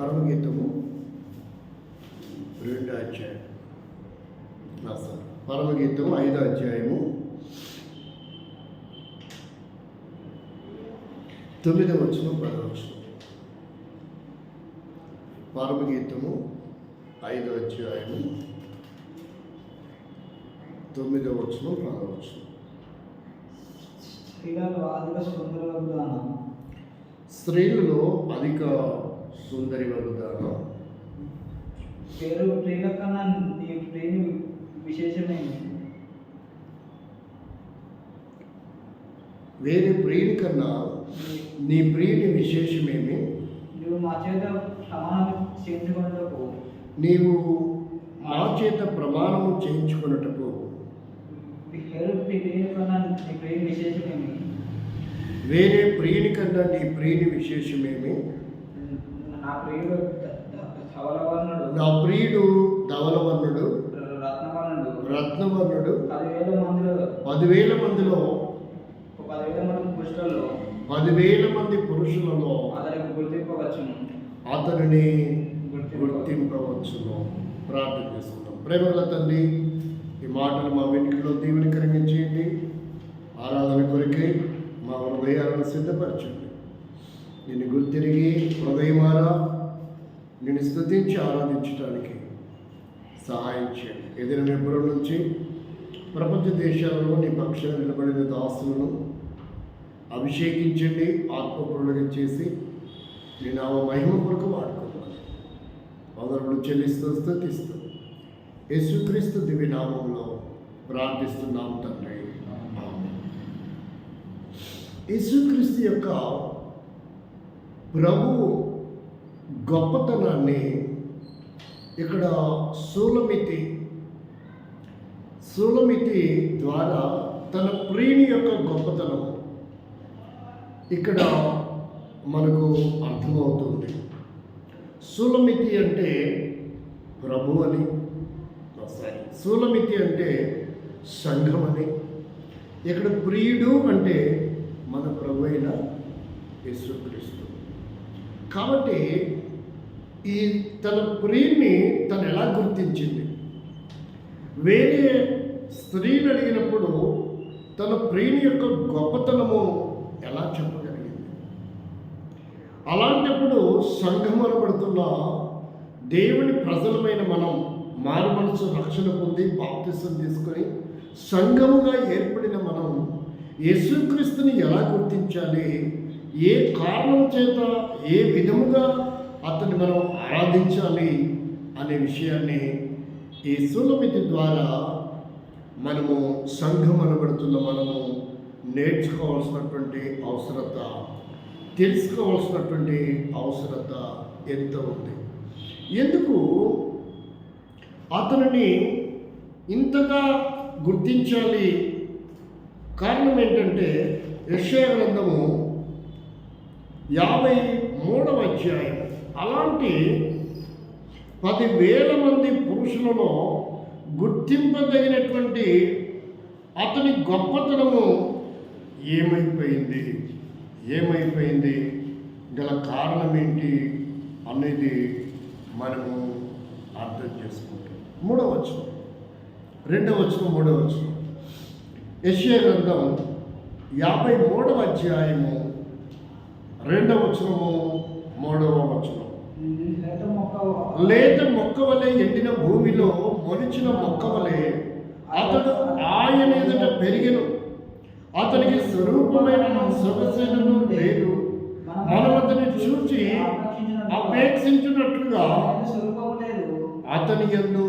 పరమగీతము 2వ అధ్యాయం. పరమగీతము 5వ అధ్యాయము 9వ వచనం 10వ వచనం. పరమగీతము 5వ అధ్యాయము 9వ వచనం 10వ వచనం. స్త్రీలలో అధిక సుందరి వగుదానా. పేరు ప్రియుల కన్నా నీ ప్రియుని విశేషమేమి? వేరే ప్రియుని కన్నా నీ ప్రియుని విశేషమేమి? నువ్వు మా చేత ప్రమాణం చేయించుకున్నటకు నీవు మా చేత ప్రమాణము చేయించుకున్నటకు పేరు ప్రియుని కన్నా నీ ప్రియుని విశేషమేమి? వేరే ప్రియుని కన్నా నీ ప్రియుని విశేషమేమి? నా ప్రియుడు ధవలవర్ణుడు, నా ప్రియుడు ధవలవర్ణుడు, రత్నవర్ణుడు. 10,000 మందిలో 10,000 మంది పురుషులలో అతనిని గుర్తింపవచ్చును. ప్రార్థన చేసుకుంటాం. ప్రేమగల తండ్రి, ఈ మాటలు మా వెనుకలో దీవెనకరంగా చేయండి. ఆరాధన కొరకై మా హృదయాలను సిద్ధపరచండి. నిన్ను గుర్తిరిగి హృదయమారా నిన్ను స్తుతించి ఆరాధించడానికి సహాయం చేయండి. ఏదైనా మెబ్బరం నుంచి ప్రపంచ దేశాలలో నీ పక్షాన నిలబడిన దాసులను అభిషేకించండి, ఆత్మపూర్ణంగా చేసి నీ నామ మహిమ కొరకు వాడుకోవాలి. వందనములు చెల్లిస్తూ స్తుతిస్తూ యేసుక్రీస్తు దివ్య నామంలో ప్రార్థిస్తున్నాం తండ్రి. యేసుక్రీస్తు యొక్క ప్రభువు గొప్పతనాన్ని ఇక్కడ సూలమితి ద్వారా తన ప్రియుని యొక్క గొప్పతనం ఇక్కడ మనకు అర్థమవుతుంది. సూలమితి అంటే ప్రభు అని, సూలమితి అంటే సంఘం అని, ఇక్కడ ప్రియుడు అంటే మన ప్రభు అయిన యేసుక్రీస్తు. కాబట్టి ఈ తన ప్రియుని తను ఎలా గుర్తించింది? వేరే స్త్రీని అడిగినప్పుడు తన ప్రియుని యొక్క గొప్పతనము ఎలా చెప్పగలిగింది? అలాంటప్పుడు సంఘం అనబడుతున్న దేవుని ప్రజలమైన మనం మారు మనసు రక్షణ పొంది బాప్తిసం తీసుకొని సంఘముగా ఏర్పడిన మనం యేసుక్రీస్తుని ఎలా గుర్తించాలి? ఏ కారణం చేత ఏ విధముగా అతన్ని మనం ఆరాధించాలి అనే విషయాన్ని ఈ సూలమితి ద్వారా మనము సంఘం అనబడుతున్న మనము నేర్చుకోవాల్సినటువంటి అవసరత, తెలుసుకోవాల్సినటువంటి అవసరత ఎంత ఉంది. ఎందుకు అతనిని ఇంతగా గుర్తించాలి? కారణం ఏంటంటే యెషయా గ్రంథము 53వ అధ్యాయం. అలాంటి 10,000 మంది పురుషులలో గుర్తింపదగినటువంటి అతని గొప్పతనము ఏమైపోయింది గల కారణం ఏంటి అనేది మనము అర్థం చేసుకుంటాం. 3వ వచనం, 2వ వచనం, 3వ వచనం. యెషయా గ్రంథం 53వ అధ్యాయము 2వ వచనము, 3వ వచనం. లేత మొక్క వలె ఎండిన భూమిలో మొలిచిన మొక్క వలె అతడు ఆయన ఎదుట పెరిగెను. అతనికి స్వరూపమైన సొగసైనను లేదు. మనం అతన్ని చూచి అపేక్షించినట్లుగా అతని యందు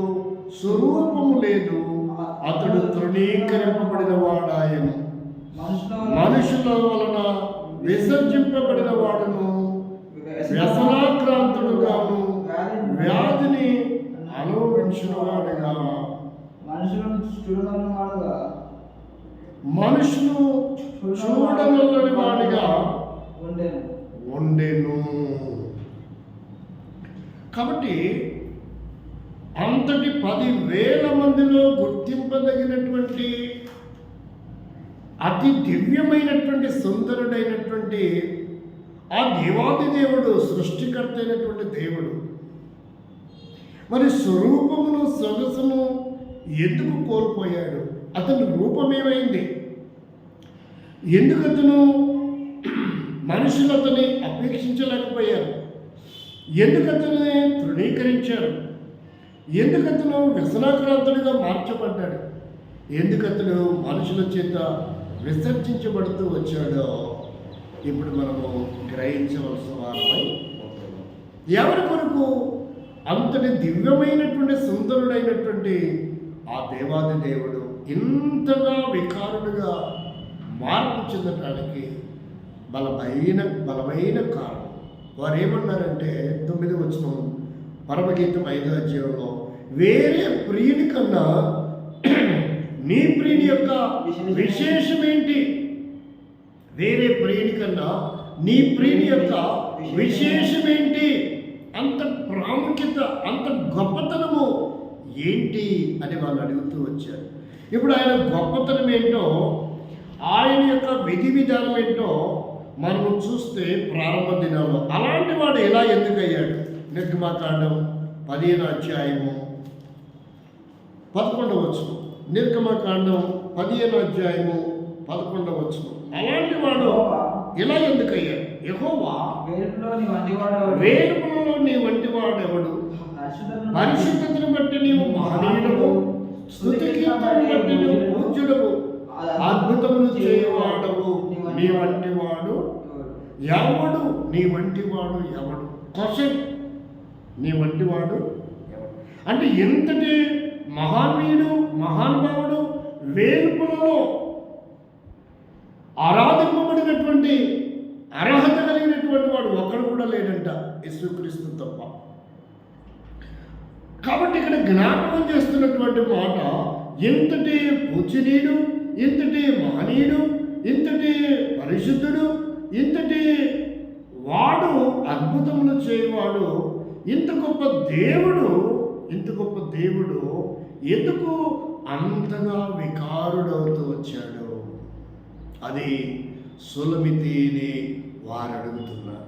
స్వరూపము లేదు. అతడు తృణీకరింపబడిన వాడాయను, మనుషుల వలన విసర్జింపబడిన వాడును, వ్యసనాక్రాంతుడుగాను వ్యాధిని అనుభవించిన వాడుగా, మనుషులు చూడనల్లని వాడిగా ఉండెను. కాబట్టి అంతటి 10,000 మందిలో గుర్తింపదగినటువంటి అతి దివ్యమైనటువంటి సుందరుడైనటువంటి ఆ దేవాది దేవుడు సృష్టికర్త అయినటువంటి దేవుడు మరి స్వరూపమును సొగసును ఎందుకు కోల్పోయాడు? అతని రూపం ఏమైంది? ఎందుకు అతను మనుషులు అతని అపేక్షించలేకపోయారు? ఎందుకు అతన్ని తృణీకరించారు? ఎందుకు అతను వ్యసనాక్రాంతుడిగా మార్చబడ్డాడు? ఎందుకు అతను మనుషుల చేత విసర్జించబడుతూ వచ్చాడో ఇప్పుడు మనము గ్రహించవలసిన వారమై ఉంటున్నాం. ఎవరి కొరకు అంతటి దివ్యమైనటువంటి సుందరుడైనటువంటి ఆ దేవాది దేవుడు ఇంతగా వికారుడుగా మార్పు చెందటానికి బలమైన కారణం. వారు ఏమన్నారంటే 9వ వచనం పరమగీతం 5వ అధ్యాయంలో, వేరే ప్రియుని కన్నా నీ ప్రియుని యొక్క విశేషమేంటి? వేరే ప్రియుని కన్నా నీ ప్రియుని యొక్క విశేషమేంటి? అంత ప్రాముఖ్యత, అంత గొప్పతనము ఏంటి అని వాళ్ళు అడుగుతూ వచ్చారు. ఇప్పుడు ఆయన గొప్పతనం ఏంటో, ఆయన యొక్క విధి విధానం ఏంటో మనము చూస్తే ప్రారంభ దినాల్లో అలాంటి వాడు ఎలా ఎందుకయ్యాడు? నిర్గమాకాండం 15వ అధ్యాయము 11వ వచనం. నిర్గమాకాండం 15వ అధ్యాయము 11వ వచనం. అలాంటి వాడు ఎలా ఎందుకయ్యాడు? యెహోవా వేలుపులలో నీ వంటి వాడెవడు? పరిశుద్ధతను బట్టి నీవు మహనీయుడవు, స్తుతి కీర్తనను బట్టి నీవు పూజ్యుడవు, అద్భుతములు చేయవాడవు, నీ వంటి వాడు ఎవడు? నీ వంటి వాడు ఎవడు? క్వశ్చన్, నీ వంటి వాడు ఎవడు? అంటే ఎంతటి మహానీయుడు, మహానుభావుడు, వేలుపులలో ఆరాధింపబడినటువంటి అర్హత కలిగినటువంటి వాడు ఒకడు కూడా లేడంట, యేసుక్రీస్తు తప్ప. కాబట్టి ఇక్కడ జ్ఞాపకం చేస్తున్నటువంటి మాట, ఇంతటి పూజనీయుడు, ఇంతటి మహనీయుడు, ఇంతటి పరిశుద్ధుడు, ఇంతటి వాడు, అద్భుతములు చేయవాడు, ఇంత గొప్ప దేవుడు ఎందుకు అంతగా వికారుడవుతూ వచ్చాడు? అది సులమితిని వారు అడుగుతున్నారు.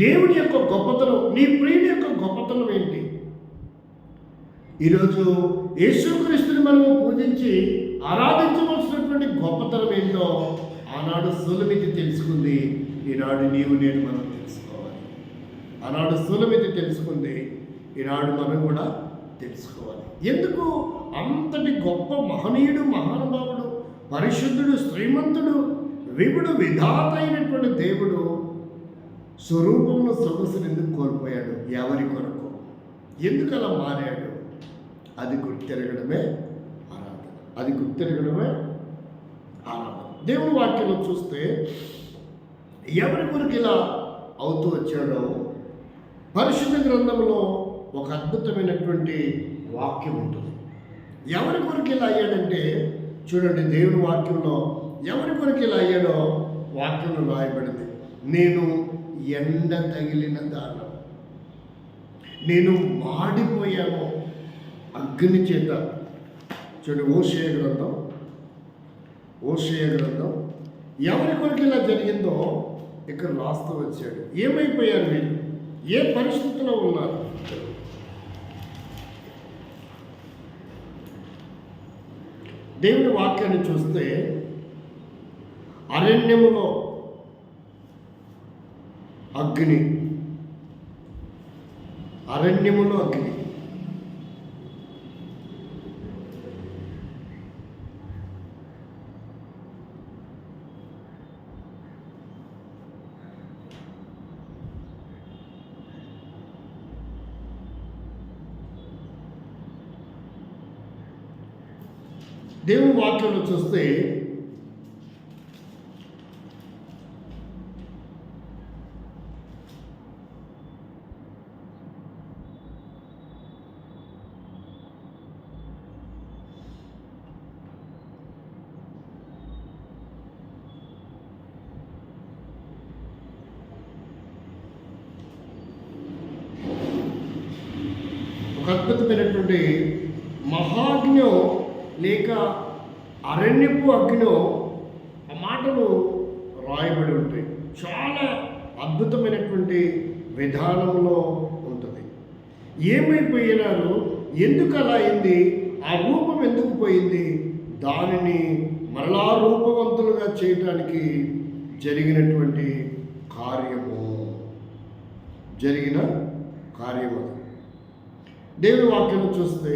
దేవుని యొక్క గొప్పతనం, నీ ప్రియుని యొక్క గొప్పతనం ఏంటి? ఈరోజు యేసుక్రీస్తుని మనము పూజించి ఆరాధించవలసినటువంటి గొప్పతనం ఏంటో ఆనాడు సులమితి తెలుసుకుంది. ఈనాడు నీవు నేను మనం తెలుసుకోవాలి. ఆనాడు సులమితి తెలుసుకుంది, ఈనాడు మనం కూడా తెలుసుకోవాలి. ఎందుకు అంతటి గొప్ప మహనీయుడు, మహానుభావుడు, పరిశుద్ధుడు, శ్రీమంతుడు, విభుడు, విధాత అయినటువంటి దేవుడు స్వరూపంలో సొగసును ఎందుకు కోల్పోయాడు? ఎవరి కొరకు? ఎందుకు అలా మారాడు? అది గుర్తెరగడమే ఆరాధన. అది గుర్తెరగడమే ఆరాధన. దేవుని వాక్యంలో చూస్తే ఎవరి కొరకు ఇలా అవుతూ వచ్చాడో పరిశుద్ధ గ్రంథంలో ఒక అద్భుతమైనటువంటి వాక్యం ఉంటుంది. ఎవరి కొరకు ఇలా అయ్యాడంటే చూడండి, దేవుని వాక్యంలో ఎవరి కొరకు ఇలా అయ్యాడో వాక్యంలో రాయబడింది. నేను ఎండ తగిలిన దానం, నేను మాడిపోయాను అగ్ని చేత. చూడండి, ఓషేయ గ్రంథం ఎవరి కొరకు ఇలా జరిగిందో ఇక్కడ రాస్తూ వచ్చాడు. ఏమైపోయారు వీళ్ళు? ఏ పరిస్థితిలో ఉన్నారు? దేవుని వాక్యాన్ని చూస్తే అరణ్యములో అగ్ని, దేవుని వాక్యంలో చూస్తే ఒక అద్భుతమైనటువంటి మహాజ్ఞో లేక అరణ్యపు అగ్నిలో ఆ మాటలు రాయబడి ఉంటాయి. చాలా అద్భుతమైనటువంటి విధానంలో ఉంటుంది. ఏమైపోయినారు, ఎందుకు అలా అయింది, ఆ రూపం ఎందుకు పోయింది, దానిని మరలా రూపవంతులుగా చేయటానికి జరిగిన కార్యము. దేవుని వాక్యం చూస్తే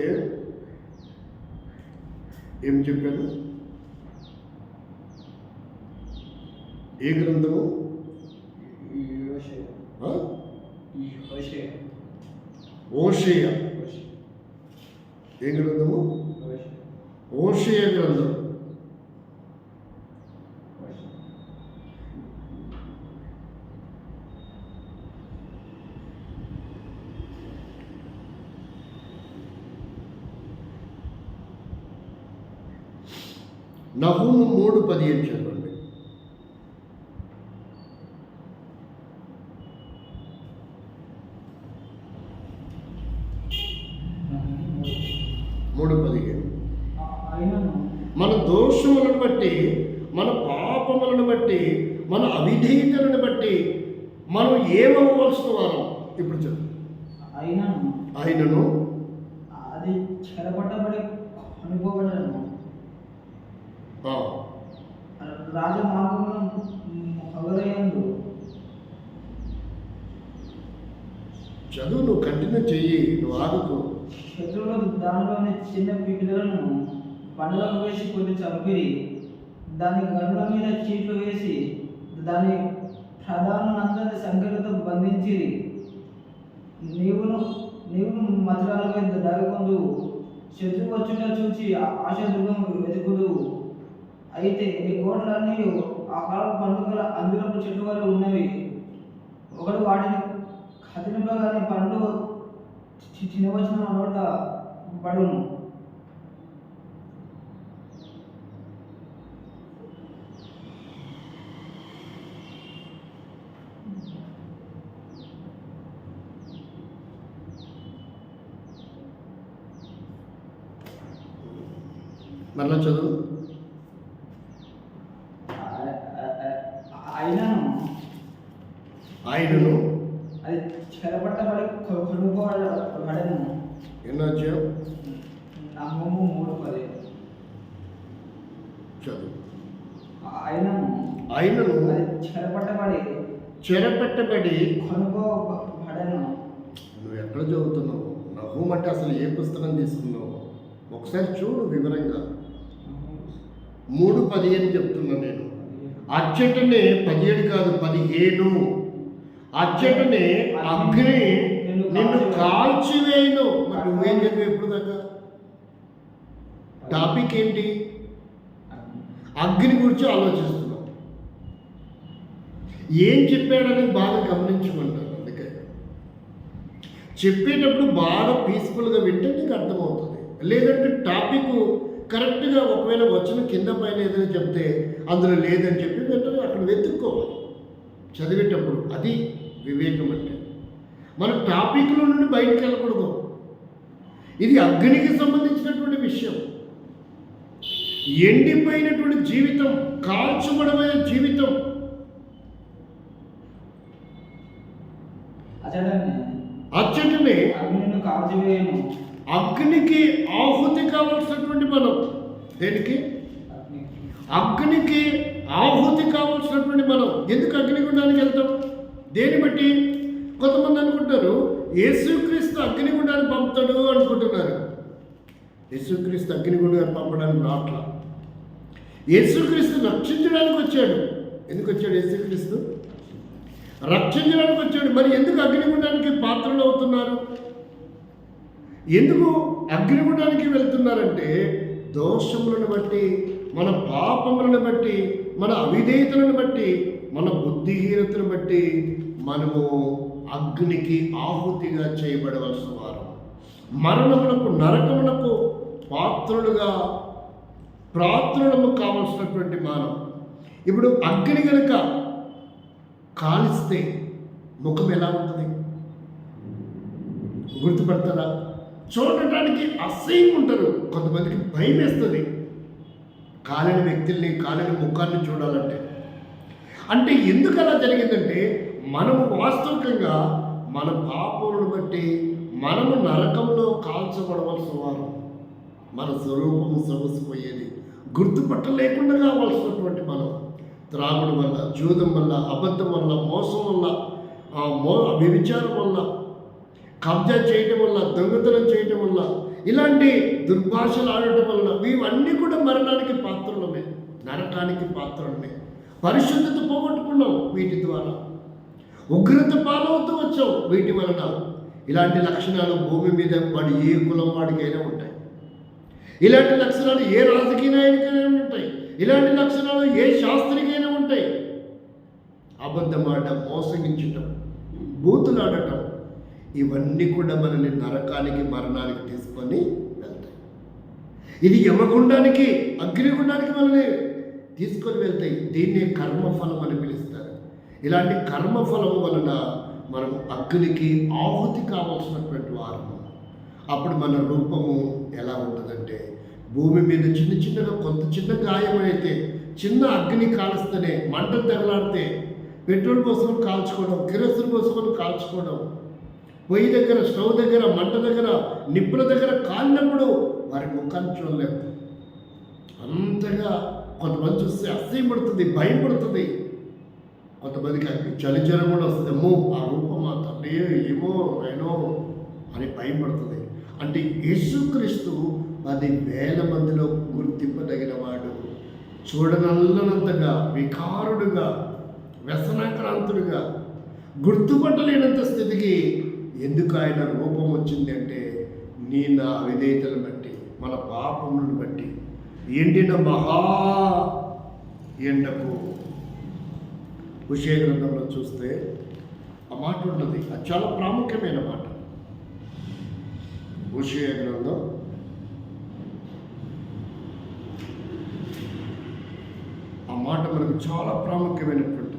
ఏం చెప్పాను? ఏ గ్రంథము? ఓషేయ. ఏ గ్రంథము? ఓషేయ గ్రంథం. నహూము 3:15 చదవండి. మన దోషములను బట్టి, మన పాపములను బట్టి, మన అవిధేయతలను బట్టి మనం ఏమవ్వవలసిన వారం. ఇప్పుడు చదువు. అయినను అది చెరపట్టబడి అనుకోబడను రాజమార్గములను మొదలయ్యందు. చదువు, నువ్వు కంటిన్యూ చెయ్యి, నువ్వు ఆగుకు. శత్రువులు దానిలోని చిన్న పిల్లలను పండుగకు వేసి కొన్ని చంపిరి, దాని గనుల మీద చీట్లు వేసి దాని ప్రధానులందరినీ సంఖ్యలతో బంధించిరి. నీవు మధురాలుగా దాగుకొందు, శత్రువు వచ్చుట చూచి ఆశాదుర్గం వెతుకుదు. అయితే నీ కోటలన్నీ ఆ కాలం పండుగల అందులో చెట్టు వల్ల ఉన్నవి. ఒకడు వాటిని కదిలింపగానే పండ్లు తినవచ్చిన నోట పడును. మరలా చదువు. ఆయనను అది చెరపట్టబడి కొనుక్కోబడను. ఎన్నో అధ్యాయం? నహూము 3:10 చదువు. ఆయనను చెరపట్టబడి కొనుక్కోబడను. నువ్వు ఎక్కడ చదువుతున్నావు? నహూము అంటే అసలు ఏ పుస్తకం తీసుకున్నావు? ఒకసారి చూడు వివరంగా. 3:15 చెప్తున్నా నేను. అచ్చటనే 17 కాదు 15. అచ్చటనే అగ్ని నిన్ను కాల్చివేయను. మరి నువ్వేం చదివి ఎప్పుడు దాకా? టాపిక్ ఏంటి? అగ్ని గురించి ఆలోచిస్తున్నావు. ఏం చెప్పాడని బాగా గమనించమంటారు. అందుకే చెప్పేటప్పుడు బాగా పీస్ఫుల్గా వింటే నీకు అర్థమవుతుంది. లేదంటే టాపిక్ కరెక్ట్గా ఒకవేళ వచ్చిన కింద పైన ఏదైనా చెప్తే అందులో లేదని చెప్పి వెంటనే అక్కడ వెతుక్కోవాలి చదివేటప్పుడు. అది వివేకం అంటే. మన టాపిక్లో నుండి బయటకు వెళ్ళకూడదు. ఇది అగ్నికి సంబంధించినటువంటి విషయం. ఎండిపోయినటువంటి జీవితం, కాల్చబడమైన జీవితం. అచ్చటనే అగ్నికి ఆహుతి కావాల్సినటువంటి మనం. దేనికి? అగ్నికి ఆహుతి కావాల్సినటువంటి మనం. ఎందుకు అగ్నిగుండానికి వెళ్తాం? దేన్ని బట్టి? కొంతమంది అనుకుంటారు యేసుక్రీస్తు అగ్నిగుండానికి పంపుతాడు అనుకుంటున్నారు. యేసుక్రీస్తు అగ్నిగుండానికి పంపడానికి రాట్లా. యేసుక్రీస్తు రక్షించడానికి వచ్చాడు. ఎందుకు వచ్చాడు యేసుక్రీస్తు? రక్షించడానికి వచ్చాడు. మరి ఎందుకు అగ్నిగుండానికి పాత్రలు అవుతున్నారు? ఎందుకు అగ్నిగుండానికి వెళ్తున్నారంటే దోషములను బట్టి, మన పాపములను బట్టి, మన అవిధేయతలను బట్టి, మన బుద్ధిహీనతను బట్టి మనము అగ్నికి ఆహుతిగా చేయబడవలసిన వారు. మరణములకు, నరకములకు పాత్రులము కావలసినటువంటి మానవం. ఇప్పుడు అగ్ని కనుక కాలిస్తే ముఖం ఎలా ఉంటుంది? గుర్తుపడతారా? చూడటానికి అసహ్యం ఉంటారు. కొంతమందికి భయం వేస్తుంది కాలిన వ్యక్తుల్ని, కాలిన ముఖాన్ని చూడాలంటే. అంటే ఎందుకు అలా జరిగిందంటే మనము వాస్తవికంగా మన పాపములను బట్టి మనము నరకంలో కాల్చబడవలసిన వారు. మన స్వరూపము సమసిపోయేది, గుర్తుపట్టలేకుండా కావాల్సినటువంటి మనం త్రాగుడు వల్ల, జూదం వల్ల, అబద్ధం వల్ల, మోసం వల్ల, వ్యభిచారం వల్ల, కబ్జా చేయటం వల్ల, దొంగతనం చేయటం వల్ల, ఇలాంటి దుర్భాషలు ఆడటం వల్ల ఇవన్నీ కూడా మరణానికి పాత్రలమే, నరకానికి పాత్రలమే. పరిశుద్ధత పోగొట్టుకున్నాం వీటి ద్వారా, ఉగ్రత పాలవుతూ వచ్చాం వీటి వలన. ఇలాంటి లక్షణాలు భూమి మీద వాడు ఏ కులం వాడికైనా ఉంటాయి. ఇలాంటి లక్షణాలు ఏ రాజకీయ నాయకుడికైనా ఉంటాయి. ఇలాంటి లక్షణాలు ఏ శాస్త్రికైనా ఉంటాయి. అబద్ధమాడటం, మోసగించటం, బూతులాడటం, ఇవన్నీ కూడా మనల్ని నరకానికి, మరణానికి తీసుకొని వెళ్తాయి. ఇది యమగుండానికి, అగ్నిగుండానికి మనల్ని తీసుకొని వెళ్తాయి. దీన్ని కర్మఫలం అని పిలుస్తారు. ఇలాంటి కర్మఫలం వలన మనం అగ్నికి ఆహుతి కావాల్సినటువంటి వారము. అప్పుడు మన రూపము ఎలా ఉంటుందంటే, భూమి మీద చిన్న చిన్నగా కొంత చిన్న గాయమైతే, చిన్న అగ్ని కాలుస్తేనే, మంటలు తగలాడితే, పెట్రోల్ పోసుకొని కాల్చుకోవడం, కిరోసిన్ పోసుకొని కాల్చుకోవడం, పొయ్యి దగ్గర, స్టవ్ దగ్గర, మంట దగ్గర, నిప్పుల దగ్గర కాలినప్పుడు వారి ముఖాన్ని చూడలేము. అంతగా కొంతమంది చూస్తే అసహ్యం పడుతుంది, భయం పడుతుంది. కొంతమందికి చలి జ్వరం కూడా వస్తుంది. అమ్మో ఆ రూపమా తండ్రి, ఏమో అయినో అని భయం పడుతుంది. అంటే యేసుక్రీస్తు 10,000 మందిలో గుర్తింపదగిన వాడు. చూడనల్లనంతగా, వికారుడుగా, వ్యసనాక్రాంతుడుగా, గుర్తుపట్టలేనంత స్థితికి ఎందుకు ఆయన రూపం వచ్చింది అంటే, నా అవిధేయతలను బట్టి, మన పాపములను బట్టి, ఎండిన మహా ఎండకు. హోషేయ గ్రంథంలో చూస్తే ఆ మాట ఉన్నది. అది చాలా ప్రాముఖ్యమైన మాట. హోషేయ గ్రంథం 'మనకు చాలా ప్రాముఖ్యమైనటువంటిది.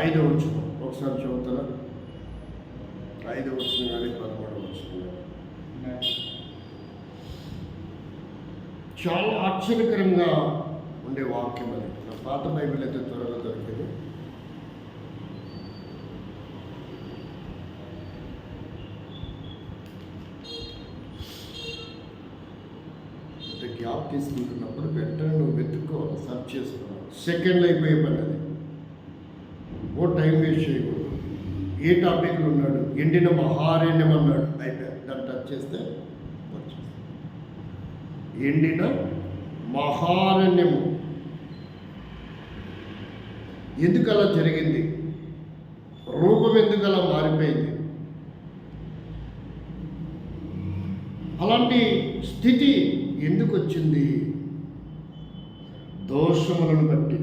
ఐదవ వచనం ఒకసారి చదువుతారా? 5వ వచనం కానీ 11వ వచనం. చాలా ఆశ్చర్యకరంగా ఉండే వాక్యం అది. నా పాత బైబిల్ అయితే త్వరగా దొరికేది. అంటే గ్యాప్ తీసుకుంటున్నప్పుడు వెంటనే నువ్వు వెతుక్కోవాలి, సర్చ్ చేసుకోవాలి. సెకండ్లో అయిపోయే పని అది. ఓ టైం వేస్ట్ చేయకూడదు. ఏ టాపిక్లు ఉన్నాడు? ఎండిన మహారణ్యం అన్నాడు, అయిపోయాడు. దాన్ని టచ్ చేస్తే ఎండిన మహారణ్యము. ఎందుకు అలా జరిగింది? రూపం ఎందుకు అలా మారిపోయింది? అలాంటి స్థితి ఎందుకు వచ్చింది? దోషములను బట్టి.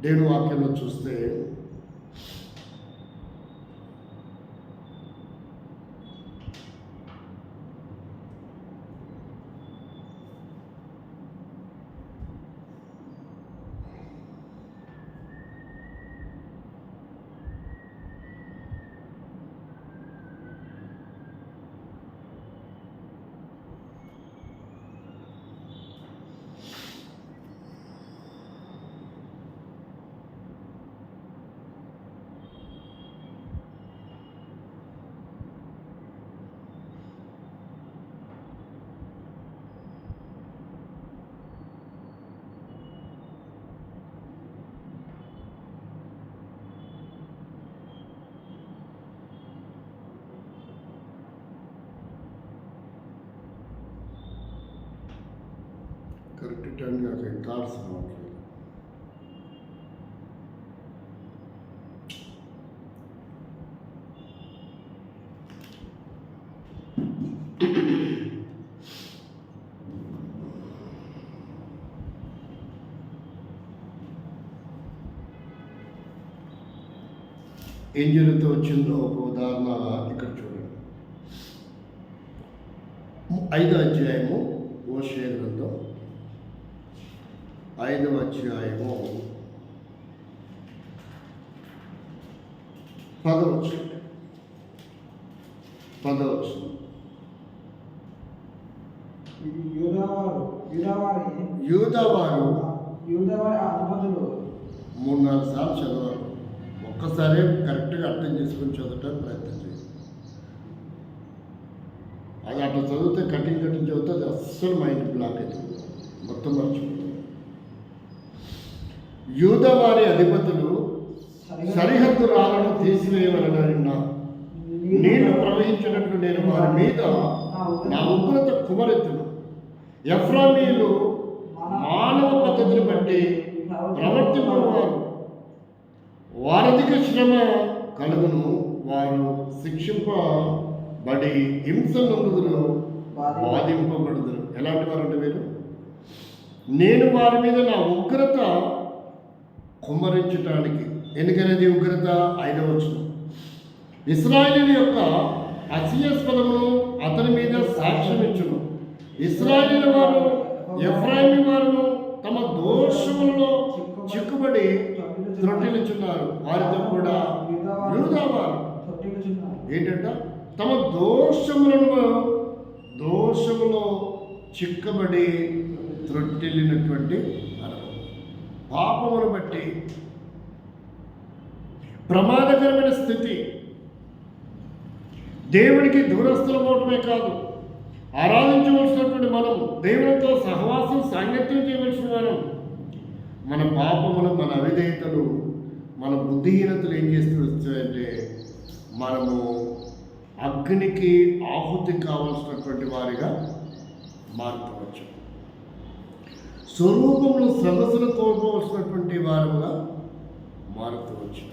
దేవుని వాక్యంలో చూస్తే కరెక్ట్ టైం కాక కార్స్ రావట్లేదు. ఏం జరుగుతూ వచ్చిందో ఒక ఉదాహరణ ఇక్కడ చూడండి. 5వ అధ్యాయము హోషేయ గ్రంథం 5వ అధ్యాయము 10వ వచనం. యూదావారు అధిపతులు 3-4 సార్లు చదవాలి. ఒక్కసారి కరెక్ట్గా అర్థం చేసుకుని చదవటానికి ప్రయత్నం చేయాలి. అది అట్లా చదివితే కటింగ్ చదివితే అది అస్సలు మైండ్ బ్లాక్ అవుతుంది, మొత్తం మర్చిపోతుంది. యూదావారి అధిపతులు సరిహద్దు రాళ్ళను తీసివేయవలన నీళ్లు ప్రవహించినట్లు నేను వారి మీద నా ఉగ్రత కుమరెత్తును. ఎఫ్రామీయులు మానవ పద్ధతిని బట్టి ప్రవర్తింపవారు, వారధిక శ్రమ కలుగును, వారు శిక్షింపబడి హింస నొందుదురు, బాధింపబడుదురు. ఎలాంటి వారు అంటే వీరు? నేను వారి మీద నా ఉగ్రత కుమ్మరించటానికి. ఎందుకనేది ఉగ్రత? 5వ వచనం. ఇశ్రాయేలు యొక్క అసహ్యాస్పదమును అతని మీద సాక్ష్యం ఇచ్చును. ఇశ్రాయేలు వారు ఎఫ్రాయిము వారును తమ దోషములలో చిక్కుబడి త్రొట్టిల్లుచున్నారు. వారితో కూడా యూదావారు ఏంటంట? తమ దోషములో చిక్కబడి త్రొట్టిల్లినటువంటి పాపమును బట్టి ప్రమాదకరమైన స్థితి. దేవునికి దూరస్థులమవటమే కాదు, ఆరాధించవలసినటువంటి మనం, దేవునితో సహవాసం సాంగత్యం చేయవలసిన మనం, మన పాపములు, మన అవిధేయతలు, మన బుద్ధిహీనతలు ఏం చేస్తూ వస్తాయంటే మనము అగ్నికి ఆహుతి కావలసినటువంటి వారిగా మారుకోవచ్చు. స్వరూపంలో సదస్సును కోల్పోవలసినటువంటి వారుగా మారుకోవచ్చు.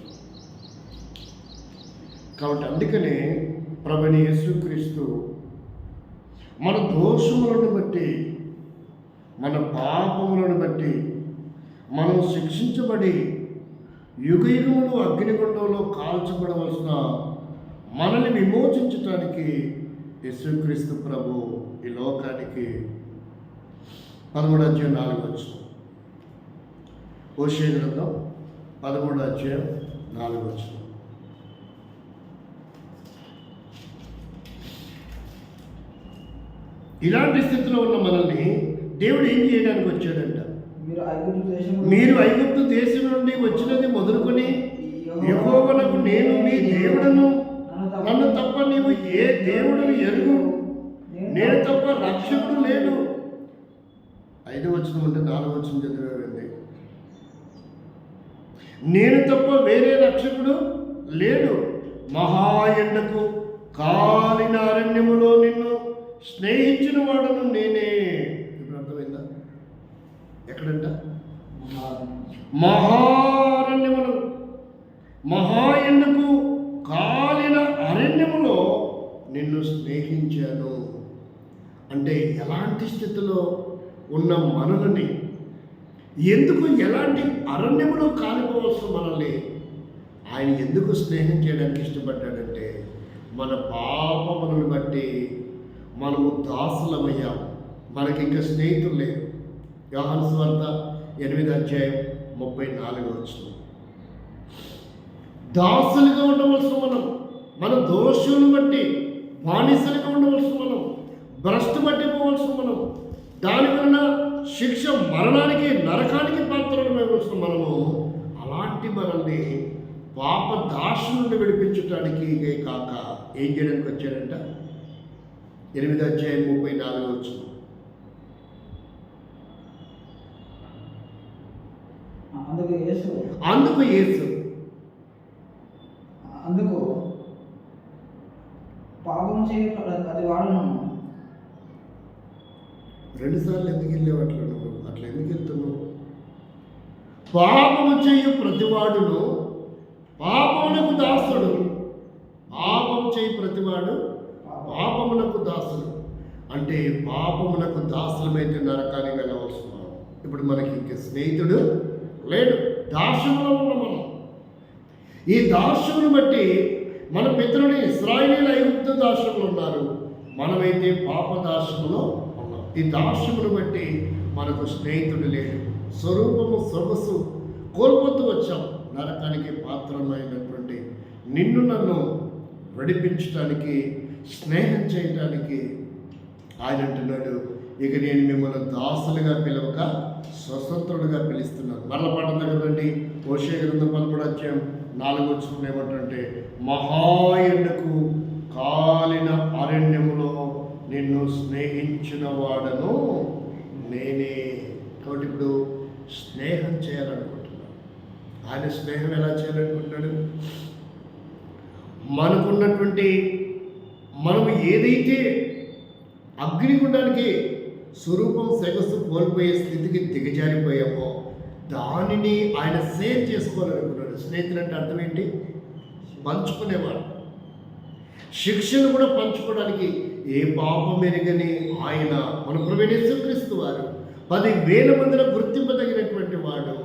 కాబట్టి అందుకనే ప్రభువైన యేసుక్రీస్తు మన దోషములను బట్టి, మన పాపములను బట్టి మనం శిక్షించబడి యుగయుగములు అగ్నిగుండంలో కాల్చబడవలసిన మనల్ని విమోచించటానికి యేసుక్రీస్తు ప్రభు ఈ లోకానికి 13వ అధ్యాయం 4వ వచనం. హోషేయ గ్రంథం 13వ అధ్యాయం 4వ వచనం. ఇలాంటి స్థితిలో ఉన్న మనల్ని దేవుడు ఏం చేయడానికి వచ్చాడంట? మీరు ఐగుప్తు దేశం నుండి వచ్చినది మొదలుకొని యెహోవానగు నేను మీ దేవుడను, నన్ను తప్ప నీవు ఏ దేవుడును ఎరుగు, నేను తప్ప రక్షకుడు లేడు. 5వ వచనం అంటే 4వ వచనం చదివేవండి. నేను తప్ప వేరే రక్షకుడు లేడు. మహా ఎండకు కాలిన అరణ్యములో నిన్ను స్నేహించిన వాడను నేనే. ఇప్పుడు అర్థమైందా? ఎక్కడంట? మహారణ్యములు, మహా ఎండకు కాలిన అరణ్యములో నిన్ను స్నేహించాను. అంటే ఎలాంటి స్థితిలో ఉన్న మనల్ని, ఎందుకు ఎలాంటి అరణ్యములో కాలిపోవలసిన మనల్ని ఆయన ఎందుకు స్నేహం చేయడానికి ఇష్టపడ్డాడంటే మన పాపములను బట్టి మనము దాసులమయ్యాం. మనకి ఇంకా స్నేహితులు లేరు. యోహాను సువార్త 8వ అధ్యాయం 34వ వచనం. దాసులుగా ఉండవలసిన మనం, మన దోషులను బట్టి బానిసలుగా ఉండవలసిన మనం, భ్రష్టు పట్టిపోవలసిన మనం, దాని వలన శిక్ష మరణానికి, నరకానికి పాత్రలమైవలసిన మనము, అలాంటి మనల్ని పాప దాసు నుండి విడిపించడానికి కాక ఏం చేయడానికి వచ్చాడంట? 8వ అధ్యాయం 34వ వచనం. అందుకు యేసు పాపం చేయ అది వాడును. 2 సార్లు ఎందుకు వెళ్ళావు అట్లా? నువ్వు అట్లా ఎందుకు వెళ్తున్నావు? పాపము చేయు ప్రతివాడును పాపమునకు దాసుడు. పాపం చేయి ప్రతివాడు పాపమునకు దాసుడు. అంటే పాపమునకు దాసులమైతే నరకానికి వెళ్ళవలసిన. ఇప్పుడు మనకి ఇంక స్నేహితుడు లేడు, దాసులో ఉన్న మనం. ఈ దాసుని బట్టి మన పితరుని ఇశ్రాయేలీయులు ఐగుప్తు దాసులు ఉన్నారు, మనమైతే పాప దాసులో ఉన్నాం. ఈ దాసుని బట్టి మనకు స్నేహితుడు లేడు. స్వరూపము సొగసు కోల్పోతూ వచ్చాం. నరకానికి పాత్రమైనటువంటి నిన్ను నన్ను విడిపించడానికి, స్నేహం చేయటానికి ఆయన అంటున్నాడు, ఇక నేను మిమ్మల్ని దాసులుగా పిలవక స్వతంత్రులుగా పిలుస్తున్నాను. మరల పాఠం దగ్గరండి, హోషేయ గ్రంథం 13వ అధ్యాయం 4వ వచనం ఏమంటే, మహా ఎండకు కాలిన అరణ్యములో నిన్ను స్నేహించిన వాడను నేనే. కాబట్టి ఇప్పుడు స్నేహం చేయాలనుకుంటున్నాను. ఆయన స్నేహం ఎలా చేయాలనుకుంటున్నాడు? మనకున్నటువంటి మనం ఏదైతే అగ్నిగుండానికి స్వరూపం సగస్సు కోల్పోయే స్థితికి దిగజారిపోయామో దానిని ఆయన షేర్ చేసుకోవాలనుకున్నాడు. స్నేహితులు అంటే అర్థం ఏంటి? పంచుకునేవాడు. శిక్షను కూడా పంచుకోవడానికి ఏ పాపం ఎరగని ఆయన మన ప్రభువైన యేసుక్రీస్తు వారు 10,000 మందిలో గుర్తింపదగినటువంటి వాడు,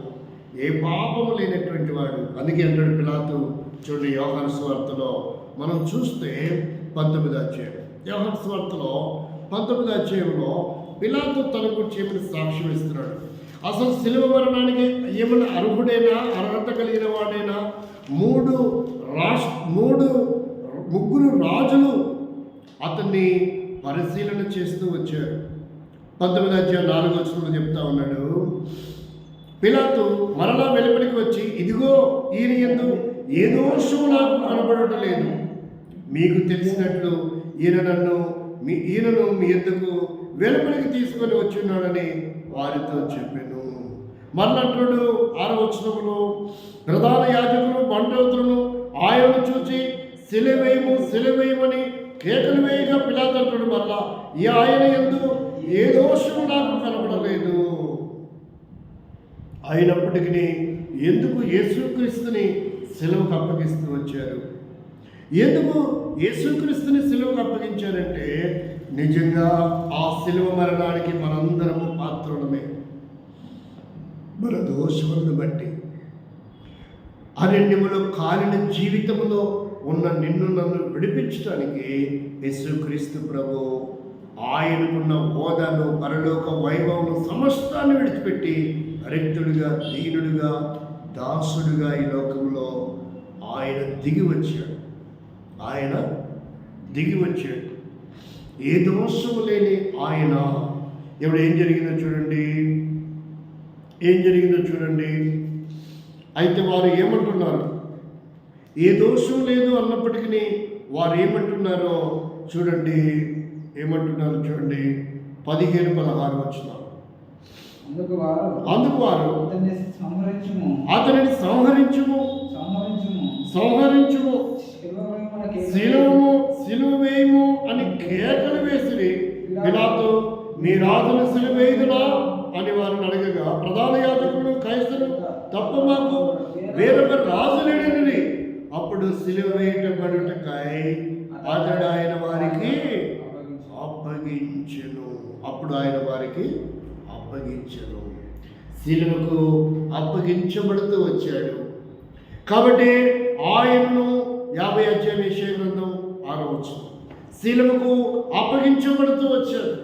ఏ పాపము లేనటువంటి వాడు. అందుకే అంటాడు పిలాతు, చూడండి యోహాను సువార్తలో మనం చూస్తే 19వ అధ్యాయం, యోహాను సువార్తలో 19వ అధ్యాయంలో పిలాతు తన గురించి ఏమైనా సాక్ష్యం ఇస్తున్నాడు. అసలు శిలువ మరణానికి ఏమైనా అర్హత కలిగిన వాడైనా ముగ్గురు రాజులు అతన్ని పరిశీలన చేస్తూ వచ్చారు. 19వ అధ్యాయం 4వ వచనంలో చెప్తా ఉన్నాడు, పిలాతు మరలా వెలుపలికి వచ్చి, ఇదిగో ఈయన యందు ఏ దోషము నాకు కనబడటం లేదు. మీకు తెలిసినట్లు ఈయనను మీ ఎందుకు వెలుపలికి తీసుకొని వచ్చున్నాడని వారితో చెప్పాను. మరలంటుడు 6వ వచనంలో, ప్రధాన యాజకులు బంటోతులను ఆయనను చూచి సిలువేయమని కేకలు వేయగా పిలాతు అంటాడు, మరలా ఈ ఆయన యందు ఏ దోషము నాకు కనబడలేదు. అయినప్పటికీ ఎందుకు యేసుక్రీస్తుని సిలువకు అప్పగిస్తూ వచ్చారు? ఎందుకు యేసుక్రీస్తుని సిలువకు అప్పగించారంటే, నిజంగా ఆ సిలువ మరణానికి మనందరము పాత్రులమే. మన దోషములను బట్టి అరణ్యములో కాలిన జీవితంలో ఉన్న నిన్ను నన్ను విడిపించడానికి యేసుక్రీస్తు ప్రభు ఆయనకున్న హోదాను, పరలోక వైభవం సమస్తాన్ని విడిచిపెట్టి రిక్తుడిగా, దీనుడిగా, దాసుడుగా ఈ లోకంలో ఆయన దిగి వచ్చాడు. ఏ దోషము లేని ఆయన. ఇప్పుడు ఏం జరిగిందో చూడండి. అయితే వారు ఏమంటున్నారు? ఏ దోషం లేదు అన్నప్పటికీ వారు ఏమంటున్నారో చూడండి. 15-16 వచనాలు. అందుకు వారు అతనిని సంహరించుము, సిలువ వేయము అని కేకలు వేసిరి. పిలాతు, నీ రాజును సిలువ వేయుదునా అని వారిని అడగగా, ప్రధాన యాజకులు కైసరు తప్ప మాకు వేరొక రాజు లేడని. అప్పుడు సిలువ వేయబడుటకై అతడు ఆయన వారికి అప్పగించెను. సిలువకు అప్పగించబడుతూ వచ్చాడు. కాబట్టి ఆయనను 50వ అధ్యాయం యెషయా గ్రంథం 6వ వచనం, సిలువకు అప్పగించబడుతూ వచ్చాడు.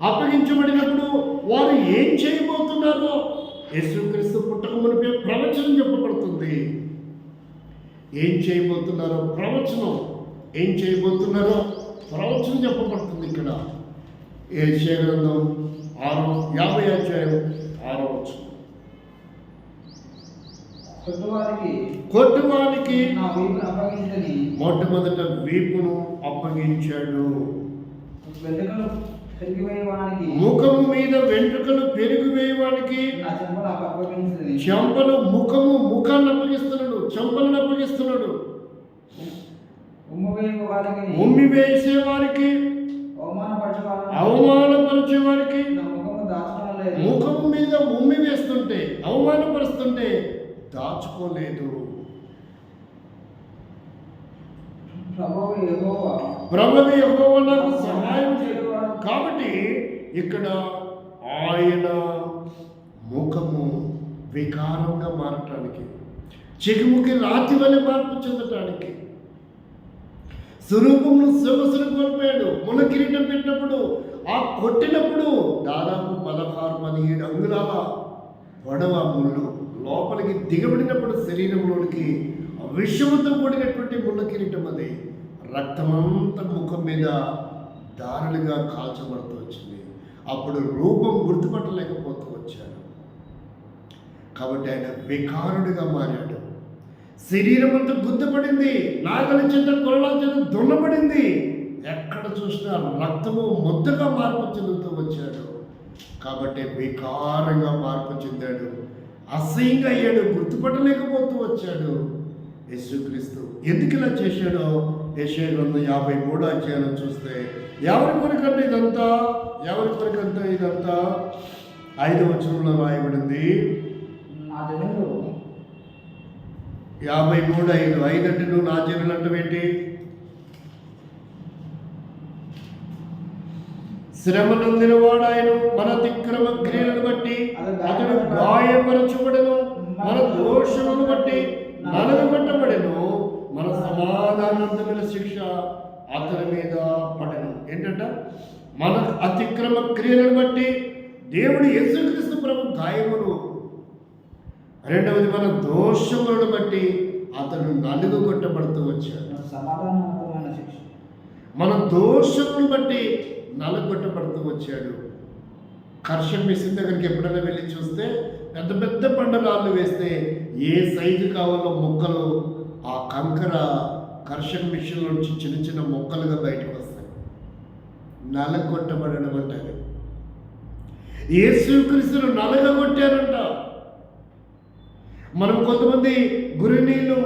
అప్పగించబడినప్పుడు వారు ఏం చేయబోతున్నారో యేసుక్రీస్తు పుట్టక మునిపే ప్రవచనం చెప్పబడుతుంది. ఏం చేయబోతున్నారో ప్రవచనం చెప్పబడుతుంది ఇక్కడ. యెషయా గ్రంథం 50వ అధ్యాయం 6వ వచనం, కొట్టువానికి మొట్టమొదట వీపును అప్పగించాడు. ముఖము మీద వెంట్రుకలు పెరిగివేయవానికి ముఖాన్ని అప్పగిస్తున్నాడు, చెంపలను అప్పగిస్తున్నాడు. ఉమ్మి వేసే వారికి, అవమానపరిచే వారికి ముఖము మీద ఉమ్మి వేస్తుంటే, అవమానపరుస్తుంటే దాచుకోలేదు. ప్రభువు యెహోవా నాకు సహాయం చేయు. కాబట్టి ఇక్కడ ఆయన ముఖము వికారంగా మారటానికి, చెగుముకి రాతి వలె మార్పు చెందటానికి, స్వరూపమును సొగసును కోల్పోయాడు. మొన్న కిరీటం పెట్టినప్పుడు, ఆ కొట్టినప్పుడు దాదాపు 16-17 అంగుళాల పొడవ ముళ్ళు లోపలికి దిగబడినప్పుడు శరీరంలోనికి విషముతో కూడినటువంటి ముళ్ళ కిరీటం అది రక్తమంతా ముఖం మీద దారులుగా కాల్చబడుతూ వచ్చింది. అప్పుడు రూపం గుర్తుపట్టలేకపోతూ వచ్చాడు. కాబట్టి ఆయన వికారుడిగా మారాడు. శరీరం అంతా గుర్తుపడింది, నాగల చేత కొరడాల చేత దున్నబడింది. ఎక్కడ చూసినా రక్తము ముద్దగా మార్పు చెందుతూ వచ్చాడు. కాబట్టి వికారంగా మార్పు చెందాడు, అసహ్యంగా అయ్యాడు, గుర్తుపట్టలేకపోతూ వచ్చాడు. యేసుక్రీస్తు ఎందుకు ఇలా చేశాడో యెషయా గ్రంథం 53వ అధ్యాయం చూస్తే ఎవరి కొరకంటే ఇదంతా, ఎవరి కొరకంటే ఇదంతా 5వ వచనంలో రాయబడింది. నా జనులు 53:5 5 అంటే నువ్వు నా జనులు అంటవేంటి? శ్రమ నొందిన వాడాయను, మన అతిక్రమ క్రియలను బట్టి అతడు గాయపరచబడెను, మన దోషములను బట్టి నలగొట్టబడెను, మన సమాధానార్థమైన శిక్ష అతని మీద పడెను. ఏంటంట? మన అతిక్రమ క్రియలను బట్టి దేవుడు యేసుక్రీస్తు ప్రభు గాయములు, రెండవది మన దోషములను బట్టి అతను నలుగుగొట్టబడుతూ వచ్చాడు. సమాధానవంతమైన శిక్ష, మన దోషములను బట్టి నలగొట్టబడుతూ వచ్చాడు. కర్షం మిషన్ దగ్గరికి ఎప్పుడైనా వెళ్ళి చూస్తే పెద్ద పెద్ద బండరాళ్ళు వేస్తే ఏ సైజు కావాలో మొక్కలు ఆ కంకర కర్షం మిషన్ నుంచి చిన్న చిన్న మొక్కలుగా బయటకు వస్తాయి. నలగొట్టబడడం అంటారు. యేసుక్రీస్తును నలగొట్టారంట. మనం కొంతమంది గురి నీళ్ళు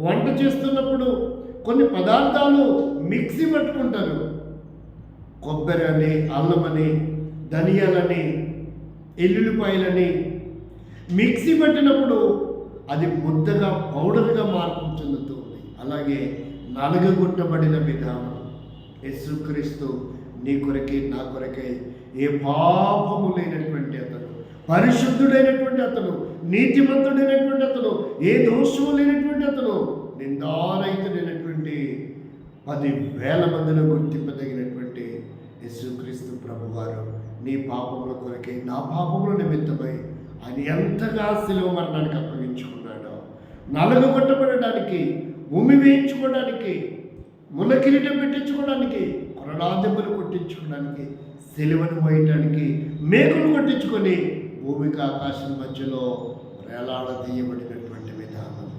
వంట చేస్తున్నప్పుడు కొన్ని పదార్థాలు మిక్సీ పట్టుకుంటారు. కొబ్బరి అని, అల్లమని, ధనియాలని, ఎల్లుల్లిపాయలని మిక్సీ పట్టినప్పుడు అది ముద్దగా పౌడర్గా మార్పు చెందుతుంది. అలాగే నలగగొట్టబడిన విధానం యేసుక్రీస్తు నీ కొరకే నా కొరకే ఏ పాపము లేనటువంటి అతను, పరిశుద్ధుడైనటువంటి అతను, నీతిమంతుడైనటువంటి అతను, ఏ దోషము లేనటువంటి అతను, నిందారహితుడైనటువంటి 10,000 మందిలో గుర్తింపదగినటువంటి యేసుక్రీస్తు ప్రభువారు నీ పాపముల కొరకే, నా పాపముల నిమిత్తమై ఆయన ఎంతగా శిలువ మరణానికి అప్పగించుకున్నాడో, నలగొట్టబడడానికి, భూమి వేయించుకోవడానికి, ముళ్ళ కిరీటం పెట్టించుకోవడానికి, కొరడా దెబ్బలు కొట్టించుకోవడానికి, శిలువను మోయటానికి, మేకులు కొట్టించుకొని భూమికి ఆకాశం మధ్యలో వేలాడదీయబడినటువంటి విధానం.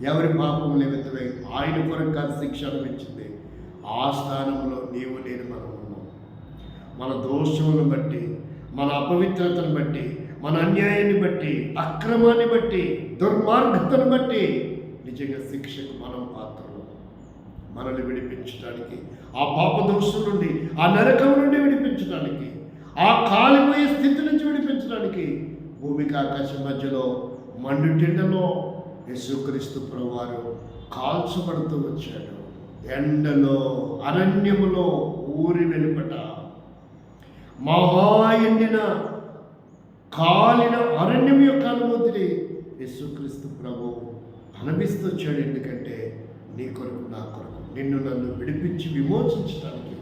ఎవరి పాపం నిమిత్తమై ఆయన కొరకు కాదు శిక్ష అనిపించింది. ఆ స్థానంలో నీవు నేను మనం ఉన్నాం. మన దోషములను బట్టి, మన అపవిత్రతను బట్టి, మన అన్యాయాన్ని బట్టి, అక్రమాన్ని బట్టి, దుర్మార్గతను బట్టి నిజంగా శిక్షకు మనం పాత్రలు. మనల్ని విడిపించడానికి, ఆ పాప దోషం నుండి, ఆ నరకం నుండి విడిపించడానికి, ఆ కాలిపోయే స్థితి నుంచి విడిపించడానికి భూమికి ఆకాశం మధ్యలో మండుటెండలో యేసుక్రీస్తు ప్రభువారు కాల్చబడుతూ వచ్చాడు. ఎండలో, అరణ్యములో, ఊరి వెలుపట మహా ఎండిన కాలిన అరణ్యం యొక్క అనుభూతిని యేసుక్రీస్తు ప్రభు అనుభవిస్తూ వచ్చాడు. ఎందుకంటే నీ కొరకు, నా కొరకు, నిన్ను నన్ను విడిపించి విమోచించడానికి.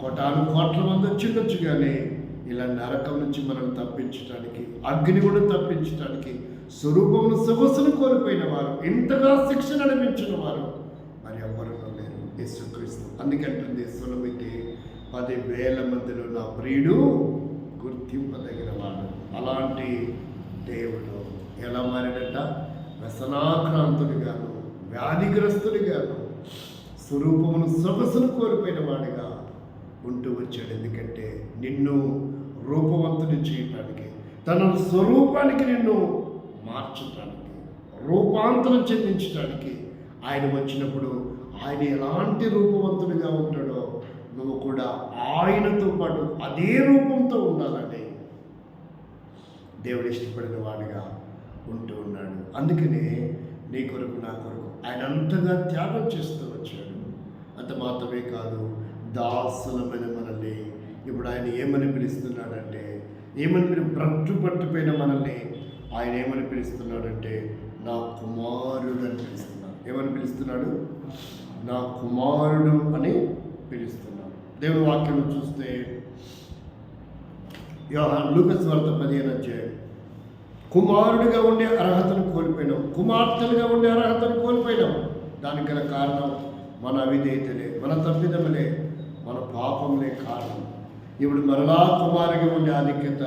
కోటాను కోట్ల మంది వచ్చిండొచ్చు, కానీ ఇలా నరకం నుంచి మనం తప్పించడానికి, అగ్ని కూడా తప్పించడానికి, స్వరూపమును సొగసును కోల్పోయిన వారు, ఇంతగా శిక్షణ అనిపించిన వారు మరి ఎవరు లేరు, యేసుక్రీస్తు. అందుకంటుంది సులభైతే 10,000 మందిలో నా ప్రియుడు గుర్తింపదగిన వాడు. అలాంటి దేవుడు ఎలా మారాడట? వ్యసనాక్రాంతుడిగాను, వ్యాధిగ్రస్తుడిగాను, స్వరూపమును సొగసును కోల్పోయిన వాడిగా ఉంటూ వచ్చాడు. ఎందుకంటే నిన్ను రూపవంతుని చేయటానికి, తన స్వరూపానికి నిన్ను మార్చడానికి, రూపాంతరం చెందించడానికి ఆయన వచ్చినప్పుడు ఆయన ఎలాంటి రూపవంతుడిగా ఉంటాడో నువ్వు కూడా ఆయనతో పాటు అదే రూపంతో ఉండాలని దేవుడు ఇష్టపడిన వాడిగా ఉంటూ ఉన్నాడు. అందుకనే నీ కొరకు, నా కొరకు ఆయన అంతగా త్యాగం చేస్తూ వచ్చాడు. అంత మాత్రమే కాదు, దాసులమైన మనల్ని ఇప్పుడు ఆయన ఏమని పిలుస్తున్నాడంటే, బ్రట్టు పట్టుపోయిన మనల్ని ఆయన ఏమని పిలుస్తున్నాడంటే, నా కుమారుడు అని పిలుస్తున్నాడు. ఏమని పిలుస్తున్నాడు? నా కుమారుడు అని పిలుస్తున్నాడు. దేవుని వాక్యం చూస్తే లూకాసు వార్త 15వ అధ్యాయం కుమారుడిగా ఉండే అర్హతను కోల్పోయినాం, కుమార్తెలుగా ఉండే అర్హతను కోల్పోయినాం. దానికి గల కారణం మన అవిధేయతలే, మన తప్పిదములే, మన పాపములే కారణం. ఇప్పుడు మరలా కుమారుడిగా ఉండే ఆధిక్యత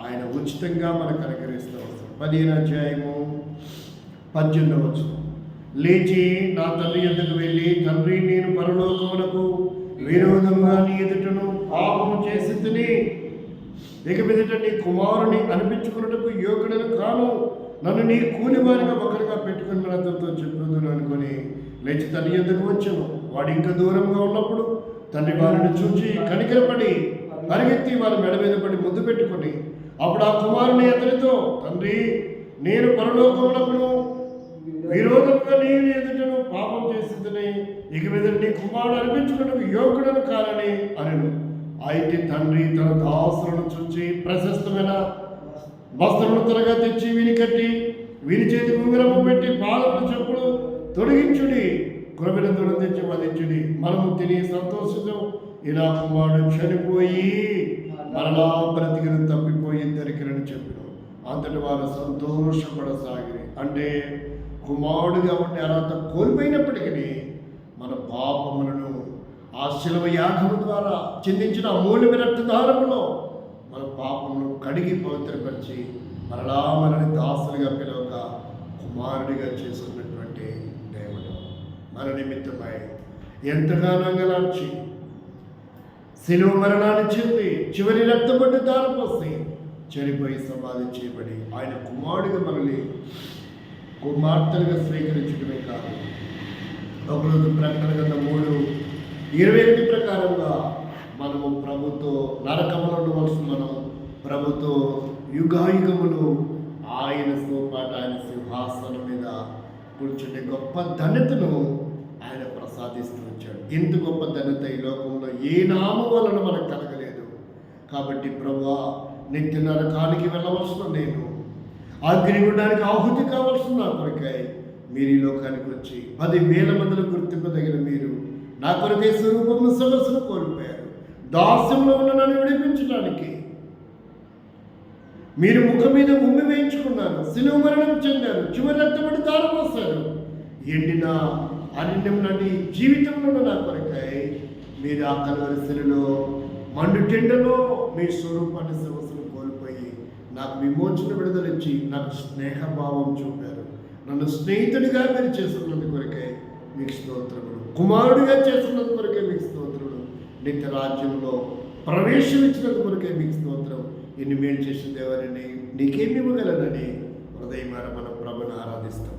ఆయన ఉచితంగా మనకు అనుగ్రహిస్తూ వస్తాం. 15వ అధ్యాయము 18వ వచనం. లేచి నా తండ్రి యొద్దకు వెళ్ళి, తండ్రి, నేను పరలోకమునకు విరోధముగా నీ ఎదుటను పాపము చేసి తిని ఇక మీదట నీ కుమారుని అనిపించుకున్నటకు యోగ్యుడను కాను, నన్ను నీ కూలివారిగా ఒకరిగా పెట్టుకుని మన అతనితో చెప్పుదును అనుకొని లేచి తండ్రి యొద్దకు వచ్చాను. వాడు ఇంకా దూరంగా ఉన్నప్పుడు తండ్రి వారిని చూచి కనికరపడి పరిగెత్తి వారి మెడ మీద పడి ముద్దు పెట్టుకొని, అప్పుడు ఆ కుమారుని అతనితో, తండ్రి, నేను పరలోకమునకును విరోధంగా నీ ఎదుటను పాపం చేసిందని ఇక మీద నీ కుమారుడు అనిపించుకున్నకు యోగ్యుడను కానని అనెను. అయితే తండ్రి తన దాసులను చూచి ప్రశస్తమైన వస్త్రములు త్వరగా తెచ్చి వీని కట్టి వీని చేతి ఉంగరము పెట్టి పాదముల చెప్పులు తొలగించుడి, కొరవిన దూరం తెచ్చి వధించుడి, మనము తిని సంతోషితం. ఇలా కుమారుడు చనిపోయి మరలా బ్రతికిని తప్పిపోయి దొరికినని చెప్పిన. అంతటి వారు సంతోషపడసాగిరి. అంటే కుమారుడుగా ఉండే అర్హత కోల్పోయినప్పటికీ మన పాపములను ఆ శిలువ యాగము ద్వారా చిందించిన అమూల్యమైన రక్తధారములో మన పాపమును కడిగి పవిత్రపరిచి మరలా మనని దాసులుగా పిలవక కుమారుడిగా చేసుకున్నటువంటి దేవుడు మన నిమిత్తమై ఎంతగానో అంగలార్చి శిలువ మరణాన్ని చెంది చివరి రక్తపట్టు దారిపోసి చనిపోయి సమాధి చేయబడి ఆయన కుమారుడిగా మనల్ని కుమార్తెలుగా స్వీకరించడమే కాదు, ఒకరోజు ప్రకటన గ్రంథం 3:28 ప్రకారంగా మనము ప్రభుతో నరకములో ఉండవలసిన మనం ప్రభుతో యుగాయుగములు ఆయనతో పాటు ఆయన సింహాసనం మీద కూర్చుంటే గొప్ప ధన్యతను ఆయన ప్రసాదిస్తూ వచ్చాడు. ఇంత గొప్ప ధన్యత ఈ లోకంలో ఏ నామం వలన మనకు కలగలేదు. కాబట్టి ప్రభువా, నిత్య నరకానికి వెళ్ళవలసిన నేను, అగ్నిగుండానికి ఆహుతి కావాల్సిన నా కొరకై మీరు ఈ లోకానికి వచ్చి 10,000 మందిలో గుర్తింపదగిన మీరు నా కొరకై స్వరూపమును సొగసును కోల్పోయారు. దాస్యంలో ఉన్న నన్ను విడిపించడానికి మీరు ముఖం మీద ఉమ్మి వేయించుకున్నారు, శిలువ మరణం చెందారు, చివరి రక్తపడి దారిపోస్తారు. ఎండిన అరణ్యం నుండి జీవితంలో నా కొరకై మీరు ఆ కలువరి శిలువలో మండుటెండలో మీ స్వరూపాన్ని సొగసును కోల్పోయి నాకు విమోచన విడుదలిచ్చి నాకు స్నేహభావం చూపారు. నన్ను స్నేహితుడిగా మీరు చేస్తున్నందు కొరకే మీకు స్తోత్రములు, కుమారుడిగా చేస్తున్నందు కొరకే మీకు స్తోత్రములు, నిత్య రాజ్యంలో ప్రవేశించినందు కొరకే మీకు స్తోత్రం. ఎన్ని మేలు చేసిన దేవరిని నీకేమి ఇవ్వగలనని హృదయమార మన ప్రభుని ఆరాధిస్తాం.